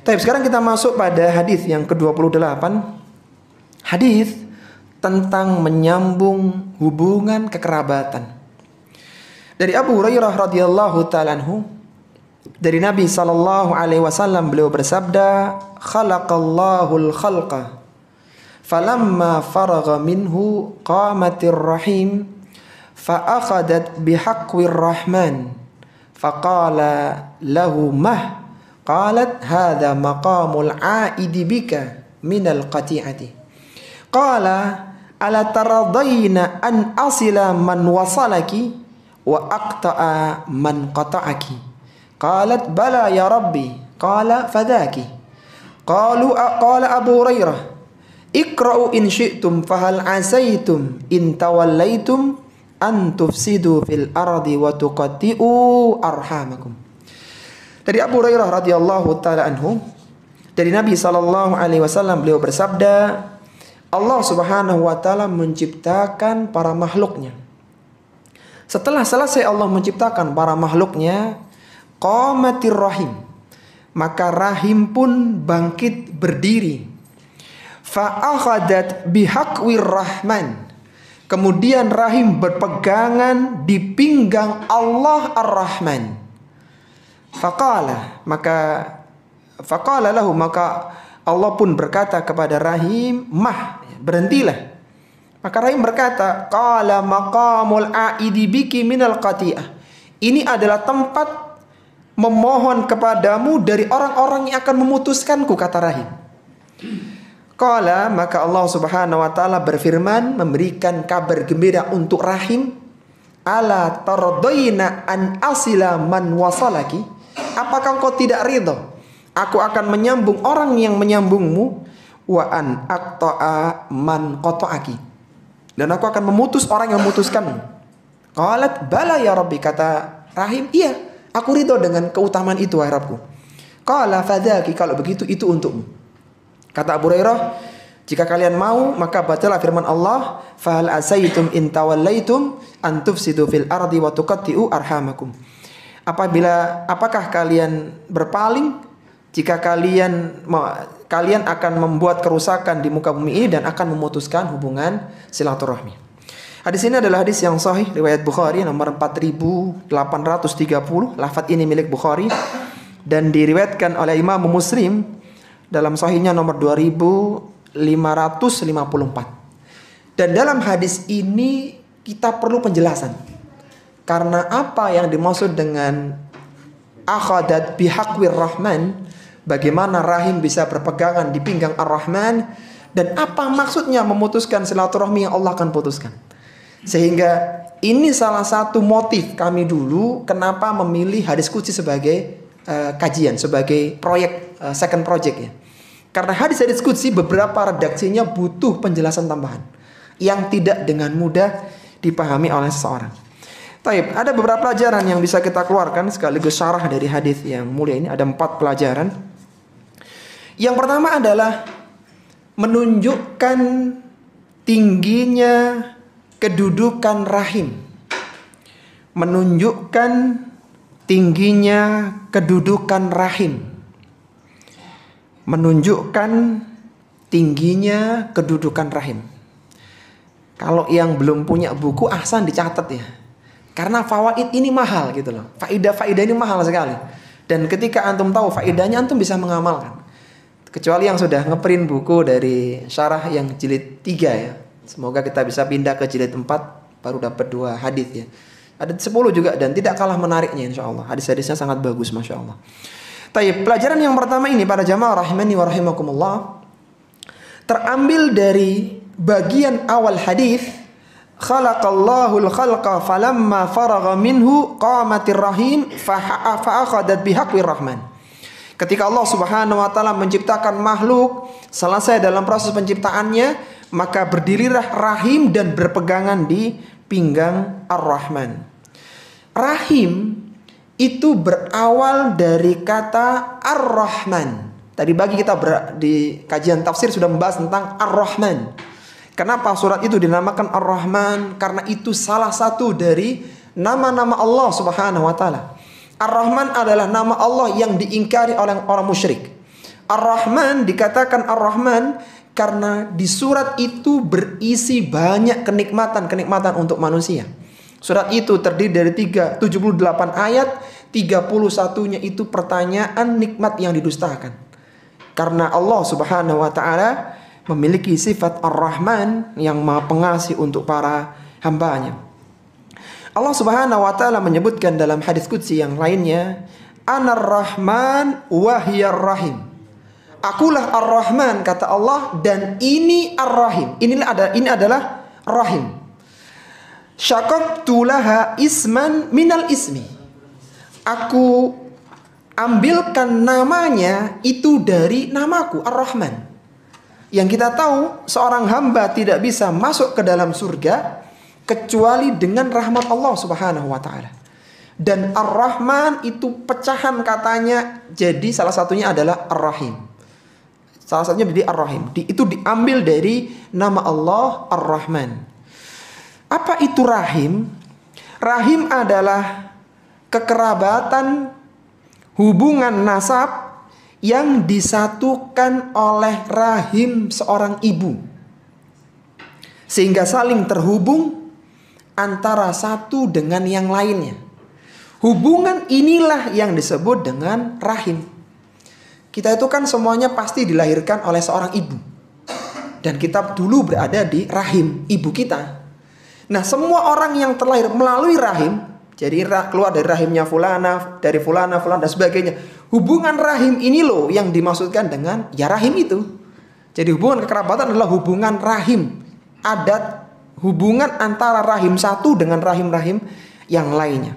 Tapi sekarang kita masuk pada hadis yang ke-28. Hadis tentang menyambung hubungan kekerabatan. Dari Abu Hurairah radhiyallahu ta'ala anhu, dari Nabi sallallahu alaihi wasallam beliau bersabda, "Khalaqallahul khalqa falamma faragha minhu qamatir rahim fa akhadat bihaqqir rahman faqala lahu mah qalat hadha maqamul aidi bika minal qati'ati qala ala taradayna an asila man wasalaki wa aqta'a man qata'aki qalat bala ya rabbi qala fadaki qala Abu Hurairah iqra'u in syi'tum fahal asaitum in tawallaitum an tufsidu fil ardi wa tuqatti'u arhamakum. Dari Abu Hurairah radhiyallahu taala anhu, dari Nabi sallallahu alaihi wasallam beliau bersabda, Allah Subhanahu wa taala menciptakan para makhluknya. Setelah selesai Allah menciptakan para makhluknya, qamatir rahim, maka rahim pun bangkit berdiri. Fa akhadat bihaqqir rahman, kemudian rahim berpegangan di pinggang Allah Ar-Rahman. Faqala lahu, maka Allah pun berkata kepada rahim, mah, berhentilah. Maka rahim berkata, qala maqamul aidi biki minal qati'ah, ini adalah tempat memohon kepadamu dari orang-orang yang akan memutuskanku, kata rahim. Qala, maka Allah Subhanahu wa taala berfirman, memberikan kabar gembira untuk rahim, ala tardaina an asila man wasalaki, apakah engkau tidak ridho aku akan menyambung orang yang menyambungmu, wa an aqta'a man qata'aki, dan aku akan memutus orang yang memutuskanmu. Qalat bala ya rabbi, kata rahim, iya aku ridho dengan keutamaan itu wahai Rabbku. Qala fadzaki, kalau begitu itu untukmu. Kata Abu Hurairah, jika kalian mau maka bacalah firman Allah, fahal asaitum in tawallaitum an tufsidu fil ardi wa tuqatti'u arhamakum. Apakah kalian berpaling jika kalian akan membuat kerusakan di muka bumi ini dan akan memutuskan hubungan silaturahmi. Hadis ini adalah hadis yang sahih riwayat Bukhari nomor 4830. Lafaz ini milik Bukhari dan diriwayatkan oleh Imam Muslim dalam sahihnya nomor 2554. Dan dalam hadis ini kita perlu penjelasan. Karena apa yang dimaksud dengan akhadat bihaqqir rahman, bagaimana rahim bisa berpegangan di pinggang Ar-Rahman, dan apa maksudnya memutuskan silaturahmi yang Allah akan putuskan. Sehingga ini salah satu motif kami dulu kenapa memilih hadis qudsi sebagai kajian, sebagai proyek, second project ya. Karena hadis-hadis qudsi beberapa redaksinya butuh penjelasan tambahan yang tidak dengan mudah dipahami oleh seseorang. Taib, ada beberapa pelajaran yang bisa kita keluarkan sekaligus syarah dari hadis yang mulia ini. Ada 4 pelajaran. Yang pertama adalah menunjukkan tingginya kedudukan rahim. Menunjukkan tingginya kedudukan rahim. Menunjukkan tingginya kedudukan rahim. Kalau yang belum punya buku, ahsan dicatat ya. Karena fawaid ini mahal gitu loh. Faidah-faidah ini mahal sekali. Dan ketika antum tahu faidahnya, antum bisa mengamalkan. Kecuali yang sudah ngeprint buku dari syarah yang jilid 3 ya. Semoga kita bisa pindah ke jilid 4 baru dapat 2 hadis ya. Ada 10 juga dan tidak kalah menariknya insyaallah. Hadis-hadisnya sangat bagus masyaallah. Taib, pelajaran yang pertama ini para jamaah rahimani wa rahimakumullah, terambil dari bagian awal hadis, khalaqallahul khalqa falamma faragha minhu qamatir rahim fa akhadat bihaqqir rahman. Ketika Allah Subhanahu wa taala menciptakan makhluk, selesai dalam proses penciptaannya, maka berdirilah rahim dan berpegangan di pinggang Ar-Rahman. Rahim itu berawal dari kata Ar-Rahman. Tadi bagi kita di kajian tafsir sudah membahas tentang Ar-Rahman. Kenapa surat itu dinamakan Ar-Rahman? Karena itu salah satu dari nama-nama Allah Subhanahu wa taala. Ar-Rahman adalah nama Allah yang diingkari oleh orang musyrik. Ar-Rahman dikatakan Ar-Rahman karena di surat itu berisi banyak kenikmatan-kenikmatan untuk manusia. Surat itu terdiri dari 78 ayat, 31-nya itu pertanyaan nikmat yang didustakan. Karena Allah Subhanahu wa taala memiliki sifat Ar-Rahman yang Maha Pengasih untuk para hambanya. Allah Subhanahu wa taala menyebutkan dalam hadis qudsi yang lainnya, Anar Rahman wa hiyar Rahim. Akulah Ar-Rahman kata Allah dan ini Ar-Rahim. Ini adalah Rahim. Syaqaqtu laha isman minal ismi. Aku ambilkan namanya itu dari namaku Ar-Rahman. Yang kita tahu seorang hamba tidak bisa masuk ke dalam surga kecuali dengan rahmat Allah Subhanahu wa taala. Dan Ar-Rahman itu pecahan katanya, jadi salah satunya adalah Ar-Rahim. Salah satunya jadi Ar-Rahim. Itu diambil dari nama Allah Ar-Rahman. Apa itu Rahim? Rahim adalah kekerabatan, hubungan nasab yang disatukan oleh rahim seorang ibu, sehingga saling terhubung antara satu dengan yang lainnya. Hubungan inilah yang disebut dengan rahim. Kita itu kan semuanya pasti dilahirkan oleh seorang ibu. Dan kita dulu berada di rahim ibu kita. Nah, semua orang yang terlahir melalui rahim, jadi keluar dari rahimnya fulana, dari fulana, dan sebagainya. Hubungan rahim ini loh yang dimaksudkan dengan ya rahim itu. Jadi hubungan kekerabatan adalah hubungan rahim. Adat hubungan antara rahim satu dengan rahim-rahim yang lainnya.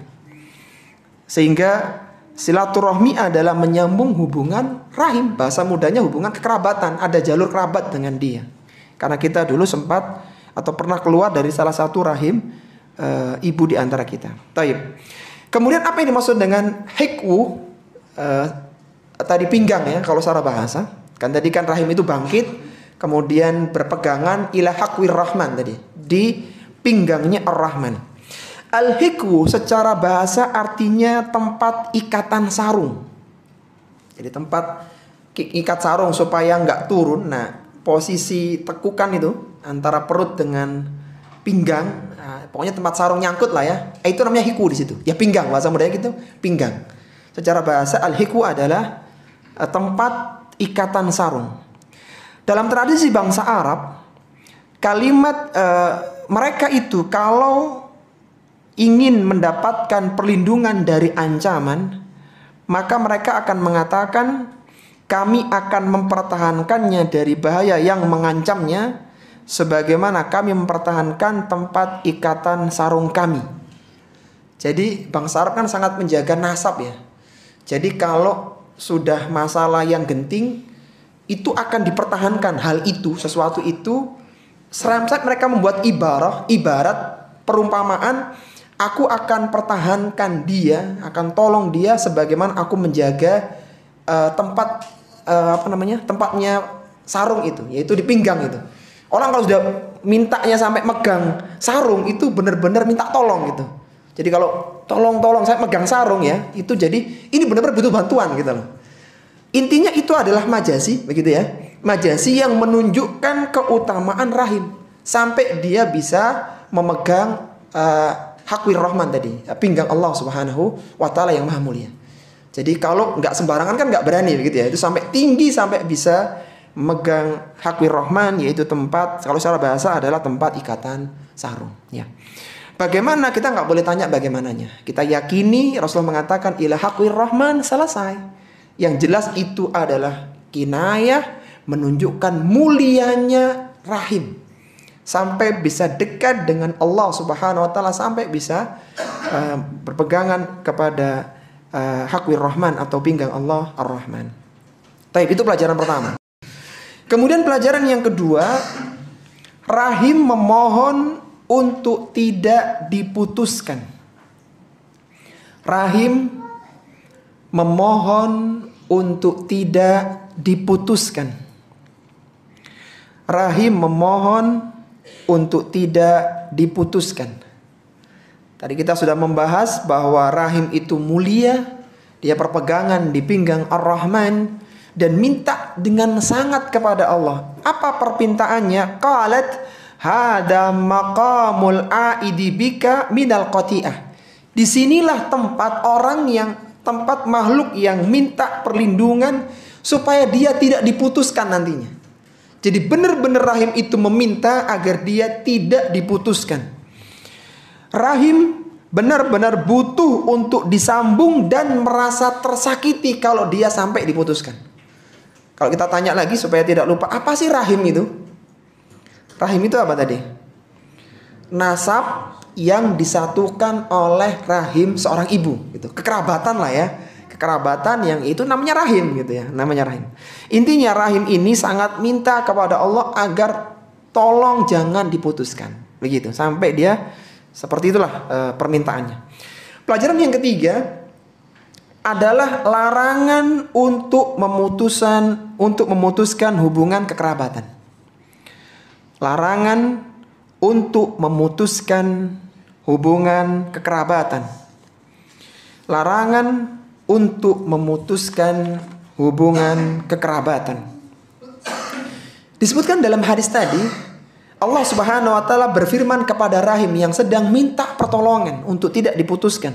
Sehingga silaturahmi adalah menyambung hubungan rahim. Bahasa mudanya hubungan kekerabatan. Ada jalur kerabat dengan dia. Karena kita dulu sempat atau pernah keluar dari salah satu rahim ibu di antara kita. Taib. Kemudian apa yang dimaksud dengan hikwu? Tadi pinggang ya kalau secara bahasa. Kan tadi kan rahim itu bangkit. Kemudian berpegangan ila hakwir rahman tadi. Di pinggangnya Ar-Rahman. Al-hikwu secara bahasa artinya tempat ikatan sarung. Jadi tempat ikat sarung supaya nggak turun. Nah, posisi tekukan itu antara perut dengan pinggang. Nah, pokoknya tempat sarung nyangkut lah ya. Itu namanya hikwu di situ. Ya pinggang, bahasa mudanya gitu, pinggang. Secara bahasa al-hikwu adalah tempat ikatan sarung. Dalam tradisi bangsa Arab, kalimat mereka itu kalau ingin mendapatkan perlindungan dari ancaman, maka mereka akan mengatakan, kami akan mempertahankannya dari bahaya yang mengancamnya, sebagaimana kami mempertahankan tempat ikatan sarung kami. Jadi bangsa Arab kan sangat menjaga nasab ya. Jadi kalau sudah masalah yang genting, itu akan dipertahankan hal itu, sesuatu itu. Sampai mereka membuat ibarat perumpamaan, aku akan pertahankan dia, akan tolong dia sebagaimana aku menjaga tempatnya sarung itu, yaitu di pinggang itu. Orang kalau sudah mintanya sampai megang sarung itu benar-benar minta tolong gitu. Jadi kalau tolong saya megang sarung ya, itu jadi ini benar-benar butuh bantuan gitu loh. Intinya itu adalah majazi, begitu ya. Majazi yang menunjukkan keutamaan rahim sampai dia bisa memegang hakwir rahman tadi, pinggang Allah Subhanahu wa taala yang maha mulia. Jadi kalau nggak sembarangan kan nggak berani begitu ya. Itu sampai tinggi sampai bisa memegang hakwir rahman, yaitu tempat, kalau secara bahasa adalah tempat ikatan sarung ya. Bagaimana? Kita nggak boleh tanya bagaimananya. Kita yakini Rasulullah mengatakan ila hakwir rahman, selesai. Yang jelas itu adalah kinayah menunjukkan mulianya rahim. Sampai bisa dekat dengan Allah Subhanahu wa taala, sampai bisa berpegangan kepada hakwir rahman atau pinggang Allah Ar-Rahman. Baik, itu pelajaran pertama. Kemudian pelajaran yang kedua, rahim memohon untuk tidak diputuskan. Rahim memohon untuk tidak diputuskan. Rahim memohon untuk tidak diputuskan. Tadi kita sudah membahas bahwa rahim itu mulia, dia perpegangan di pinggang Ar-Rahman, dan minta dengan sangat kepada Allah. Apa permintaannya? Qalat hada maqamul aidi bika minal qati'ah. Disinilah tempat makhluk yang minta perlindungan supaya dia tidak diputuskan nantinya. Jadi benar-benar rahim itu meminta agar dia tidak diputuskan. Rahim benar-benar butuh untuk disambung dan merasa tersakiti kalau dia sampai diputuskan. Kalau kita tanya lagi supaya tidak lupa, apa sih rahim itu? Rahim itu apa tadi? Nasab yang disatukan oleh rahim seorang ibu, gitu. Kekerabatan lah ya. Kekerabatan yang itu namanya rahim gitu ya, namanya rahim. Intinya rahim ini sangat minta kepada Allah agar tolong jangan diputuskan. Begitu, sampai dia seperti itulah permintaannya. Pelajaran yang ketiga adalah larangan untuk memutuskan hubungan kekerabatan. Larangan untuk memutuskan hubungan kekerabatan. Larangan untuk memutuskan hubungan kekerabatan. Disebutkan dalam hadis tadi, Allah Subhanahu wa taala berfirman kepada rahim yang sedang minta pertolongan untuk tidak diputuskan.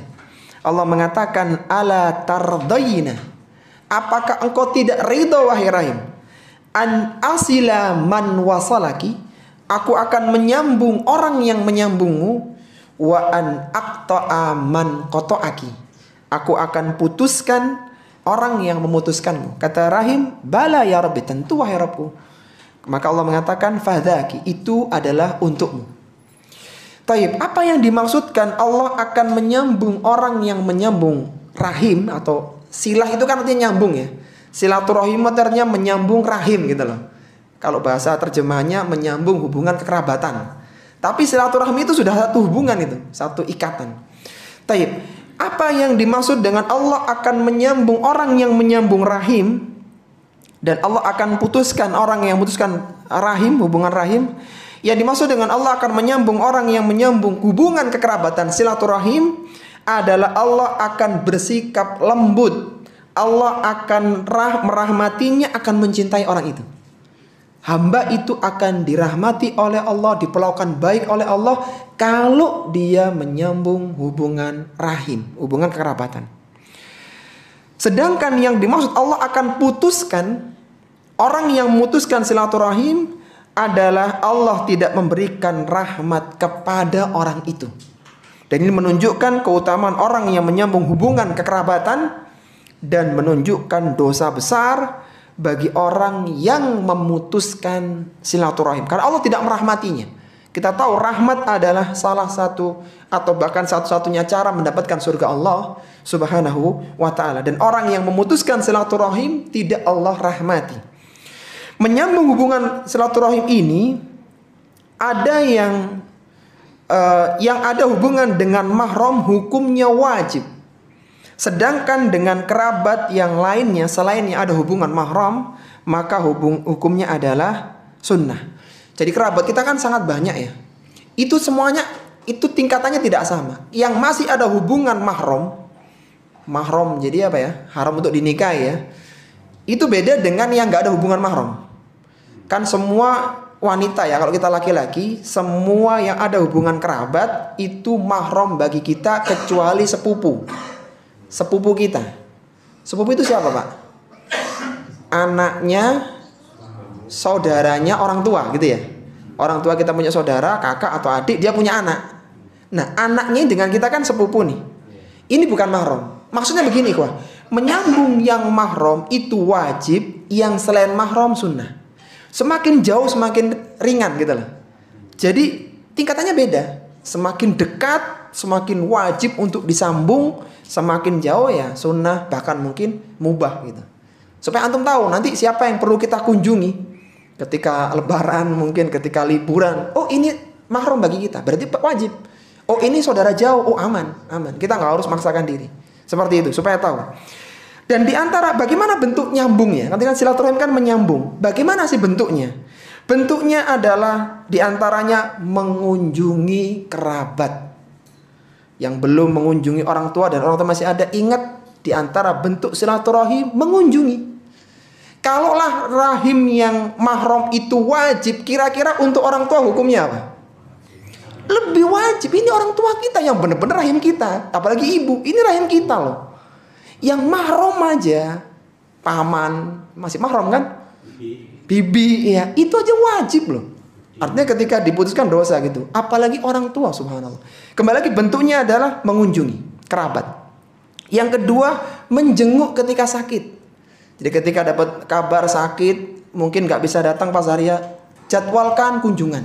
Allah mengatakan, ala tardayna, apakah engkau tidak ridha wahai rahim, an asila man wasalaki, aku akan menyambung orang yang menyambungmu, wa an aqta'a man qata'aki, aku akan putuskan orang yang memutuskanmu. Kata rahim, bala ya Rabbi, tentu wahai Rabbku. Maka Allah mengatakan, fadhaki, itu adalah untukmu. Taib, apa yang dimaksudkan Allah akan menyambung orang yang menyambung rahim atau silah itu kan artinya nyambung ya. Silaturahim artinya menyambung rahim gitu loh. Kalau bahasa terjemahannya menyambung hubungan kekerabatan. Tapi silaturahim itu sudah satu hubungan itu, satu ikatan. Taib, apa yang dimaksud dengan Allah akan menyambung orang yang menyambung rahim dan Allah akan putuskan orang yang memutuskan rahim, hubungan rahim? Yang dimaksud dengan Allah akan menyambung orang yang menyambung hubungan kekerabatan silaturahim adalah Allah akan bersikap lembut. Allah akan merahmatinya, akan mencintai orang itu. Hamba itu akan dirahmati oleh Allah, diperlakukan baik oleh Allah kalau dia menyambung hubungan rahim, hubungan kekerabatan. Sedangkan yang dimaksud Allah akan putuskan, orang yang memutuskan silaturahim adalah Allah tidak memberikan rahmat kepada orang itu. Dan ini menunjukkan keutamaan orang yang menyambung hubungan kekerabatan dan menunjukkan dosa besar bagi orang yang memutuskan silaturahim, karena Allah tidak merahmatinya. Kita tahu rahmat adalah salah satu atau bahkan satu-satunya cara mendapatkan surga Allah Subhanahu wa ta'ala. Dan orang yang memutuskan silaturahim tidak Allah rahmati. Menyambung hubungan silaturahim ini ada yang ada hubungan dengan mahram hukumnya wajib. Sedangkan dengan kerabat yang lainnya selain yang ada hubungan mahram, maka hukumnya adalah sunnah. Jadi kerabat kita kan sangat banyak ya. Itu semuanya itu tingkatannya tidak sama. Yang masih ada hubungan mahram jadi apa ya? Haram untuk dinikahi ya. Itu beda dengan yang nggak ada hubungan mahram. Kan semua wanita ya, kalau kita laki-laki, semua yang ada hubungan kerabat itu mahram bagi kita kecuali sepupu. Sepupu kita. Sepupu itu siapa, Pak? Anaknya, saudaranya orang tua gitu ya. Orang tua kita punya saudara, kakak atau adik, dia punya anak. Nah, anaknya dengan kita kan sepupu nih. Ini bukan mahram. Maksudnya begini, menyambung yang mahram itu wajib, yang selain mahram sunnah. Semakin jauh semakin ringan gitu loh. Jadi tingkatannya beda. Semakin dekat semakin wajib untuk disambung, semakin jauh ya sunnah bahkan mungkin mubah gitu. Supaya antum tahu nanti siapa yang perlu kita kunjungi ketika lebaran, mungkin ketika liburan. Oh ini mahram bagi kita, berarti wajib. Oh ini saudara jauh, oh aman. Kita nggak harus maksakan diri. Seperti itu supaya tahu. Dan di antara bagaimana bentuk nyambungnya? Nanti kan silaturahim kan menyambung. Bagaimana sih bentuknya? Bentuknya adalah di antaranya mengunjungi kerabat yang belum mengunjungi orang tua dan orang tua masih ada. Ingat, di antara bentuk silaturahim mengunjungi. Kalaulah rahim yang mahram itu wajib, kira-kira untuk orang tua hukumnya apa? Lebih wajib. Ini orang tua kita yang benar-benar rahim kita. Apalagi ibu, ini rahim kita loh. Yang mahram aja, paman, masih mahram kan? Bibi, ya, itu aja wajib loh. Artinya ketika diputuskan dosa gitu. Apalagi orang tua, subhanallah. Kembali lagi bentuknya adalah mengunjungi kerabat. Yang kedua, menjenguk ketika sakit. Jadi ketika dapat kabar sakit, mungkin gak bisa datang pas hari ya, jadwalkan kunjungan.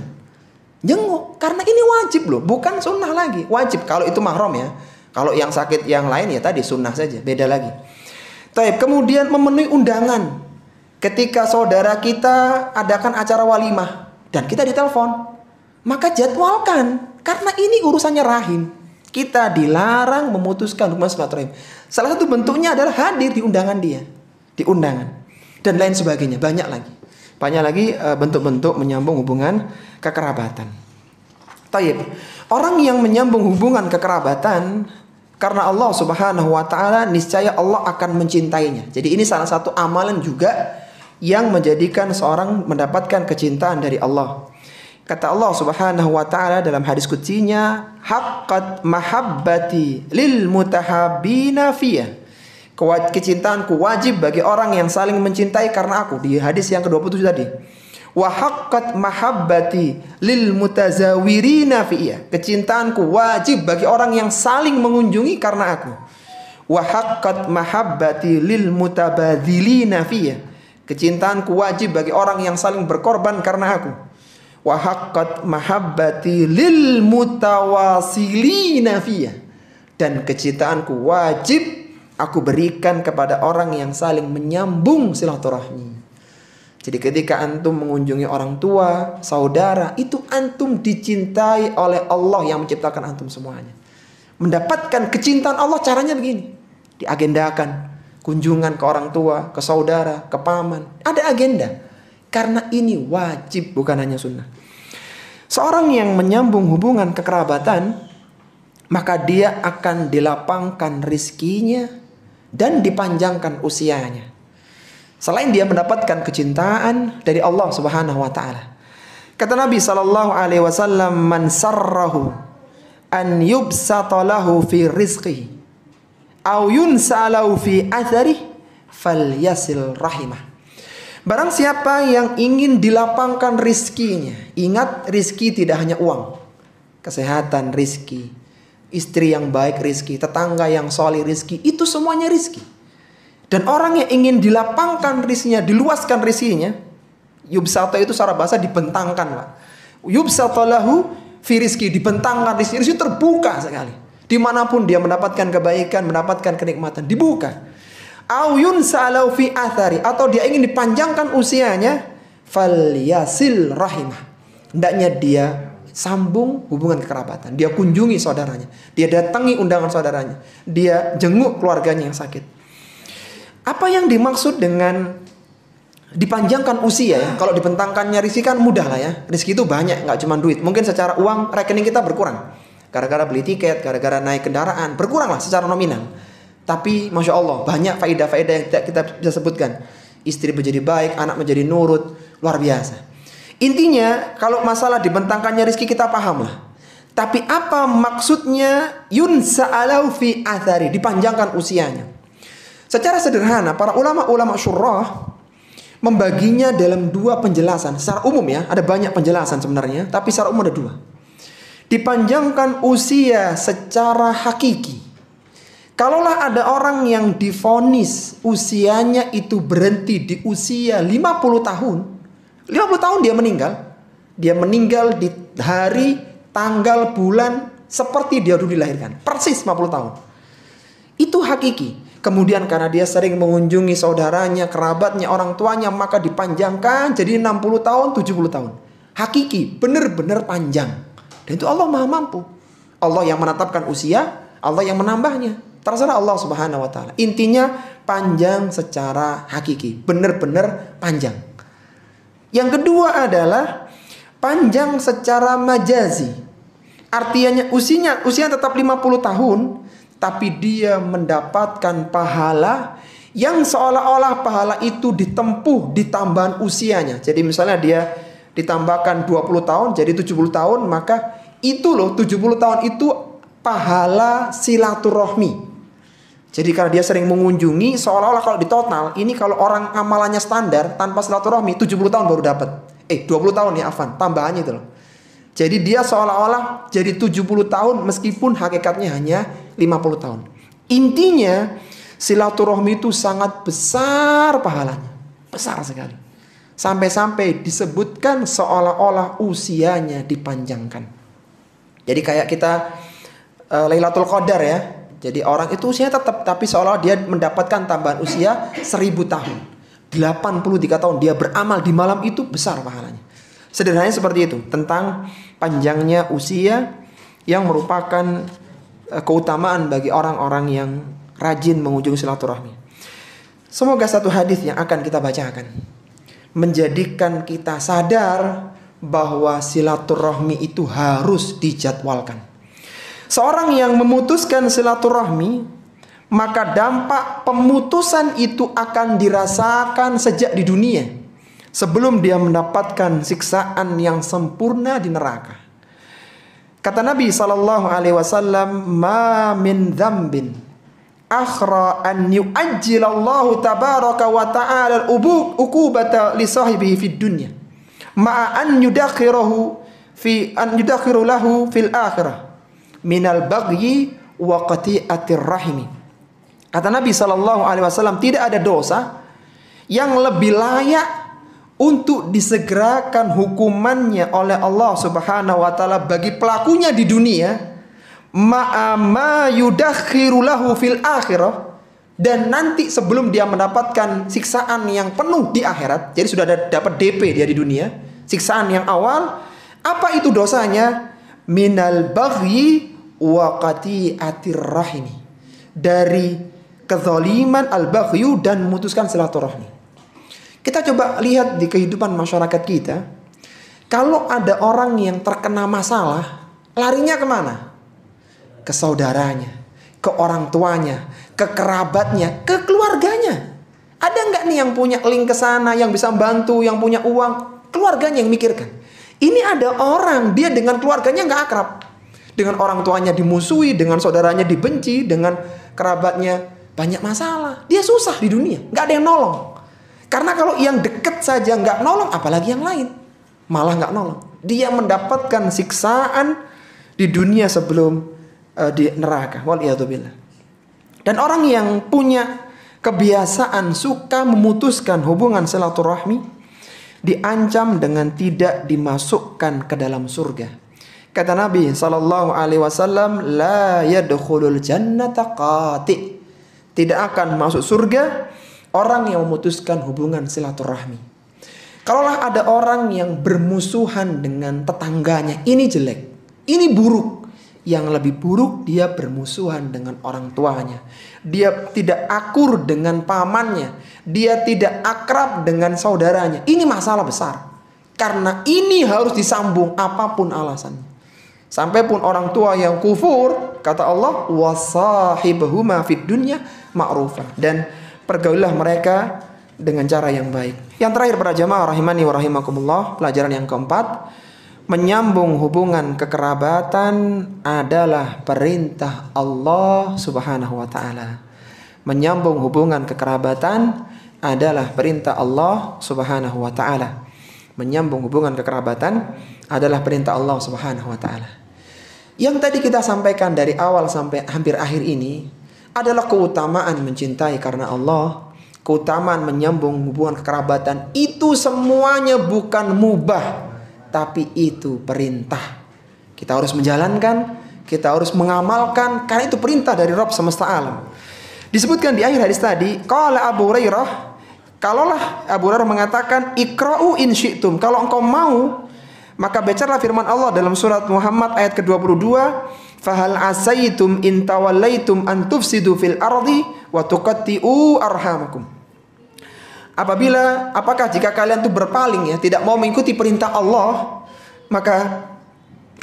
Jenguk, karena ini wajib loh, bukan sunnah lagi. Wajib kalau itu mahram ya. Kalau yang sakit yang lain ya tadi sunnah saja, beda lagi. Taib, kemudian memenuhi undangan. Ketika saudara kita adakan acara walimah dan kita ditelepon, maka jadwalkan, karena ini urusannya rahim. Kita dilarang memutuskan hubungan silaturahim. Salah satu bentuknya adalah hadir di undangan dia, di undangan dan lain sebagainya. Banyak lagi bentuk-bentuk menyambung hubungan kekerabatan. Taib, orang yang menyambung hubungan kekerabatan karena Allah Subhanahu wa taala, niscaya Allah akan mencintainya. Jadi ini salah satu amalan juga yang menjadikan seorang mendapatkan kecintaan dari Allah. Kata Allah Subhanahu wa taala dalam hadis qudsinya, haqqat mahabbati lil mutahabbina fiyya. Kecintaanku wajib bagi orang yang saling mencintai karena aku. Di hadis yang ke-27 tadi. Wa haqqat mahabbati lil mutazawirina fiyya. Kecintaanku wajib bagi orang yang saling mengunjungi karena aku. Wa haqqat mahabbati lil mutabadzilina fiyya. Kecintaanku wajib bagi orang yang saling berkorban karena aku. Wa haqqat mahabbati lil mutawasilina fiyya. Dan kecintaanku wajib aku berikan kepada orang yang saling menyambung silaturahmi. Jadi ketika antum mengunjungi orang tua, saudara, itu antum dicintai oleh Allah yang menciptakan antum semuanya. Mendapatkan kecintaan Allah caranya begini. Diagendakan kunjungan ke orang tua, ke saudara, ke paman. Ada agenda. Karena ini wajib, bukan hanya sunnah. Seorang yang menyambung hubungan kekerabatan, maka dia akan dilapangkan rizkinya dan dipanjangkan usianya. Selain dia mendapatkan kecintaan dari Allah Subhanahu wa taala. Kata Nabi sallallahu alaihi wasallam, "Man sarrahu an yubsata lahu fi rizqihi aw yunsalahu fi atharihi falyasil rahimah." Barang siapa yang ingin dilapangkan rizkinya, ingat rizki tidak hanya uang, kesehatan rizki, istri yang baik rizki, tetangga yang soleh rizki, itu semuanya rizki. Dan orang yang ingin dilapangkan rizkinya, diluaskan rizkinya, yubsata itu secara bahasa dibentangkan, Pak. Yubsata lahu fi rizki, dibentangkan rizki terbuka sekali. Dimanapun dia mendapatkan kebaikan, mendapatkan kenikmatan, dibuka. Au yunsalau fi athari, atau dia ingin dipanjangkan usianya, falyasil rahimah. Hendaknya dia sambung hubungan kekerabatan. Dia kunjungi saudaranya, dia datangi undangan saudaranya, dia jenguk keluarganya yang sakit. Apa yang dimaksud dengan dipanjangkan usia ya? Kalau dibentangkannya rizki kan mudah lah ya. Rizki itu banyak, nggak cuma duit. Mungkin secara uang rekening kita berkurang. Gara-gara beli tiket, gara-gara naik kendaraan, berkurang lah secara nominal. Tapi Masya Allah, banyak faedah-faedah yang kita bisa sebutkan. Istri menjadi baik, anak menjadi nurut, luar biasa. Intinya, kalau masalah dibentangkannya rizki kita paham lah. Tapi apa maksudnya yunsa'alau fi athari, dipanjangkan usianya? Secara sederhana, para ulama-ulama syurah membaginya dalam dua penjelasan. Secara umum ya, ada banyak penjelasan sebenarnya, tapi secara umum ada dua. Dipanjangkan usia secara hakiki. Kalaulah ada orang yang divonis usianya itu berhenti di usia 50 tahun. 50 tahun dia meninggal. Dia meninggal di hari, tanggal, bulan seperti dia dulu dilahirkan. Persis 50 tahun. Itu hakiki. Kemudian karena dia sering mengunjungi saudaranya, kerabatnya, orang tuanya, maka dipanjangkan jadi 60 tahun, 70 tahun. Hakiki, benar-benar panjang. Dan itu Allah Maha Mampu. Allah yang menetapkan usia, Allah yang menambahnya. Terserah Allah Subhanahu wa taala. Intinya panjang secara hakiki, benar-benar panjang. Yang kedua adalah panjang secara majazi. Artinya usia tetap 50 tahun, tapi dia mendapatkan pahala Yang seolah-olah pahala itu ditempuh di tambahan usianya. Jadi misalnya dia ditambahkan 20 tahun jadi 70 tahun, maka itu loh 70 tahun itu pahala silaturahmi. Jadi karena dia sering mengunjungi, seolah-olah kalau di total ini kalau orang amalannya standar tanpa silaturahmi 70 tahun baru dapat. 20 tahun ya afan, tambahannya itu loh. Jadi dia seolah-olah jadi 70 tahun meskipun hakikatnya hanya 50 tahun. Intinya silaturahmi itu sangat besar pahalanya. Besar sekali. Sampai-sampai disebutkan seolah-olah usianya dipanjangkan. Jadi kayak kita Lailatul Qadar ya. Jadi orang itu usianya tetap, tapi seolah dia mendapatkan tambahan usia 1000 tahun. 83 tahun dia beramal di malam itu, besar pahalanya. Sederhananya seperti itu, tentang panjangnya usia yang merupakan keutamaan bagi orang-orang yang rajin mengunjungi silaturahmi. Semoga satu hadis yang akan kita bacakan menjadikan kita sadar bahwa silaturahmi itu harus dijadwalkan. Seorang yang memutuskan silaturahmi, maka dampak pemutusan itu akan dirasakan sejak di dunia, sebelum dia mendapatkan siksaan yang sempurna di neraka. Kata Nabi SAW, "Ma min dzambin akhra an yu'ajjilallahu tabaraka wa ta'ala al-uqubata li sahibihi fid dunya ma'a an yudakhiru lahu fil akhirah minal baghyi wa qati'atir rahimi." Kata Nabi SAW, tidak ada dosa yang lebih layak untuk disegerakan hukumannya oleh Allah Subhanahu wa taala bagi pelakunya di dunia, ma yudakhiru lahu fil akhirah, dan nanti sebelum dia mendapatkan siksaan yang penuh di akhirat. Jadi sudah dapat DP dia di dunia, siksaan yang awal. Apa itu dosanya? Minal baghyi wa qati'atir rahimi, dari kezaliman al-baghyu dan memutuskan silaturahmi. Kita coba lihat di kehidupan masyarakat kita, kalau ada orang yang terkena masalah, larinya kemana? Ke saudaranya, ke orang tuanya, ke kerabatnya, ke keluarganya. Ada nggak nih yang punya link ke sana, yang bisa membantu, yang punya uang? Keluarganya yang mikirkan. Ini ada orang, dia dengan keluarganya nggak akrab, dengan orang tuanya dimusuhi, dengan saudaranya dibenci, dengan kerabatnya banyak masalah. Dia susah di dunia, nggak ada yang nolong. Karena kalau yang dekat saja nggak nolong, apalagi yang lain malah nggak nolong. Dia mendapatkan siksaan di dunia sebelum di neraka. Waliyadzubillah. Dan orang yang punya kebiasaan suka memutuskan hubungan silaturahmi diancam dengan tidak dimasukkan ke dalam surga. Kata Nabi SAW, la yadkhulul jannata qati', tidak akan masuk surga orang yang memutuskan hubungan silaturahmi. Kalaulah ada orang yang bermusuhan dengan tetangganya, ini jelek, ini buruk. Yang lebih buruk, dia bermusuhan dengan orang tuanya. Dia tidak akur dengan pamannya. Dia tidak akrab dengan saudaranya. Ini masalah besar. Karena ini harus disambung apapun alasannya. Sampai pun orang tua yang kufur, kata Allah, wasahibhuma fid dunya ma'rufa, dan pergaulilah mereka dengan cara yang baik. Yang terakhir para jamaah rahimani wa rahimakumullah, pelajaran yang keempat, menyambung hubungan kekerabatan adalah perintah Allah Subhanahu wa taala. Menyambung hubungan kekerabatan adalah perintah Allah Subhanahu wa taala. Menyambung hubungan kekerabatan adalah perintah Allah Subhanahu wa taala. Yang tadi kita sampaikan dari awal sampai hampir akhir ini adalah keutamaan mencintai karena Allah, keutamaan menyambung hubungan kekerabatan. Itu semuanya bukan mubah, tapi itu perintah. Kita harus menjalankan, kita harus mengamalkan, karena itu perintah dari Rabb semesta alam. Disebutkan di akhir hadis tadi, qala Abu Hurairah, kalaulah Abu Hurairah mengatakan, iqra'u in syi'tum, kalau engkau mau, maka bacalah firman Allah dalam surat Muhammad ayat ke-22, fahal asaitum in tawallaitum an tufsidu fil ardi wa tuqatti'u arhamakum. Apakah jika kalian tuh berpaling ya, tidak mau mengikuti perintah Allah, maka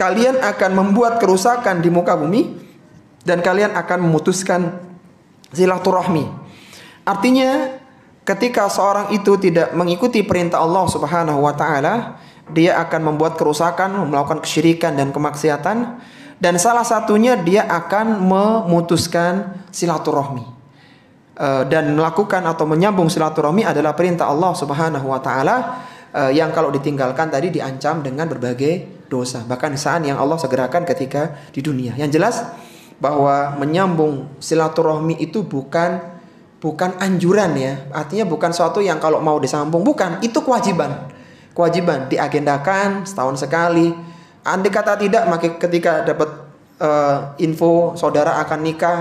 kalian akan membuat kerusakan di muka bumi dan kalian akan memutuskan silaturahmi Artinya ketika seorang itu tidak mengikuti perintah Allah Subhanahu wa taala, dia akan membuat kerusakan, melakukan kesyirikan dan kemaksiatan, dan salah satunya dia akan memutuskan silaturahmi. Dan melakukan atau menyambung silaturahmi adalah perintah Allah Subhanahu wa taala, yang kalau ditinggalkan tadi diancam dengan berbagai dosa, bahkan siksaan yang Allah segerakan ketika di dunia. Yang jelas bahwa menyambung silaturahmi itu bukan anjuran ya. Artinya bukan suatu yang kalau mau disambung, bukan, itu kewajiban. Kewajiban diagendakan setahun sekali. Andai kata tidak, maka ketika dapat info saudara akan nikah,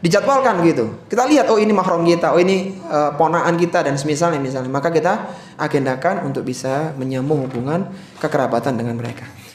dijadwalkan gitu. Kita lihat, oh ini mahram kita, oh ini ponakan kita dan misalnya, maka kita agendakan untuk bisa menyambung hubungan kekerabatan dengan mereka.